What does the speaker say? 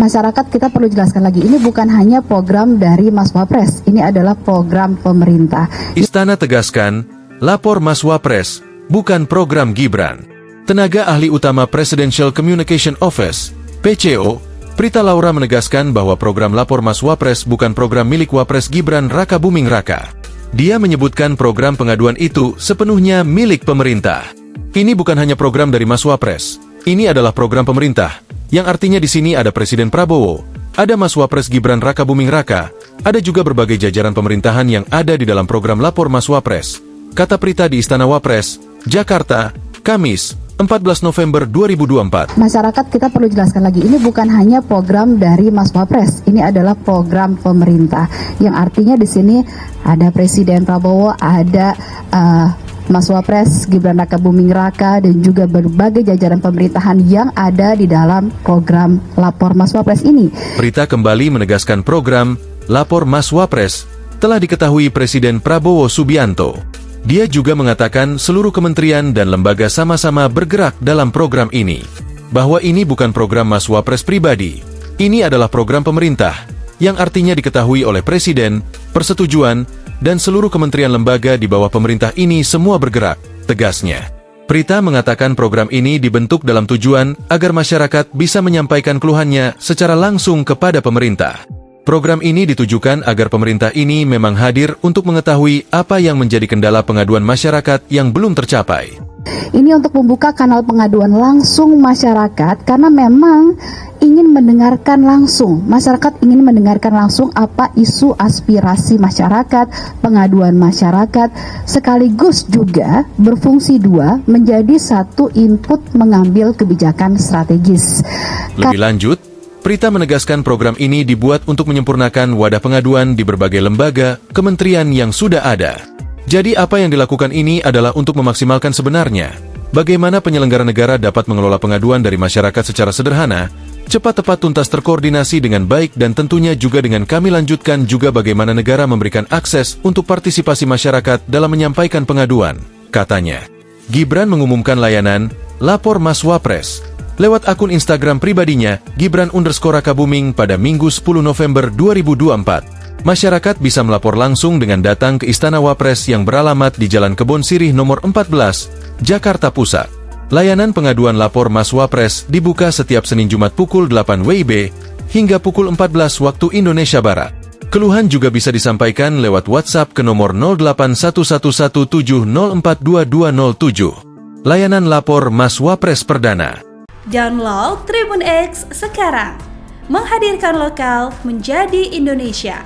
Masyarakat kita perlu jelaskan lagi, ini bukan hanya program dari Mas Wapres, ini adalah program pemerintah. Istana tegaskan, lapor Mas Wapres, bukan program Gibran. Tenaga ahli utama Presidential Communication Office, PCO, Prita Laura menegaskan bahwa program lapor Mas Wapres bukan program milik Wapres Gibran Raka Buming Raka. Dia menyebutkan program pengaduan itu sepenuhnya milik pemerintah. Ini bukan hanya program dari Mas Wapres, ini adalah program pemerintah. Yang artinya di sini ada Presiden Prabowo, ada Mas Wapres Gibran Raka Buming Raka, ada juga berbagai jajaran pemerintahan yang ada di dalam program Lapor Mas Wapres. Kata Prita di Istana Wapres, Jakarta, Kamis, 14 November 2024. Masyarakat kita perlu jelaskan lagi, ini bukan hanya program dari Mas Wapres, ini adalah program pemerintah. Yang artinya di sini ada Presiden Prabowo, ada Mas Wapres Gibran Raka Buming Raka, dan juga berbagai jajaran pemerintahan yang ada di dalam program Lapor Mas Wapres ini. Prita kembali menegaskan program Lapor Mas Wapres telah diketahui Presiden Prabowo Subianto. Dia juga mengatakan seluruh kementerian dan lembaga sama-sama bergerak dalam program ini. Bahwa ini bukan program Mas Wapres pribadi. Ini adalah program pemerintah, yang artinya diketahui oleh Presiden, persetujuan, dan seluruh kementerian lembaga di bawah pemerintah ini semua bergerak, tegasnya. Prita mengatakan program ini dibentuk dalam tujuan agar masyarakat bisa menyampaikan keluhannya secara langsung kepada pemerintah. Program ini ditujukan agar pemerintah ini memang hadir untuk mengetahui apa yang menjadi kendala pengaduan masyarakat yang belum tercapai. Ini untuk membuka kanal pengaduan langsung masyarakat, karena memang ingin mendengarkan langsung, masyarakat ingin mendengarkan langsung apa isu aspirasi masyarakat, pengaduan masyarakat, sekaligus juga berfungsi dua, menjadi satu input mengambil kebijakan strategis. Lebih lanjut, Prita menegaskan program ini dibuat untuk menyempurnakan wadah pengaduan di berbagai lembaga, kementerian yang sudah ada. Jadi apa yang dilakukan ini adalah untuk memaksimalkan sebenarnya bagaimana penyelenggara negara dapat mengelola pengaduan dari masyarakat secara sederhana, cepat, tepat, tuntas, terkoordinasi dengan baik, dan tentunya juga dengan kami lanjutkan juga bagaimana negara memberikan akses untuk partisipasi masyarakat dalam menyampaikan pengaduan, katanya. Gibran mengumumkan layanan Lapor Mas Wapres lewat akun Instagram pribadinya, Gibran_Raka_Buming pada Minggu 10 November 2024. Masyarakat bisa melapor langsung dengan datang ke Istana Wapres yang beralamat di Jalan Kebon Sirih nomor 14, Jakarta Pusat. Layanan pengaduan Lapor Mas Wapres dibuka setiap Senin Jumat pukul 8 WIB hingga pukul 14 waktu Indonesia Barat. Keluhan juga bisa disampaikan lewat WhatsApp ke nomor 081170422207. Layanan Lapor Mas Wapres Perdana. Download Tribun X sekarang, menghadirkan lokal menjadi Indonesia.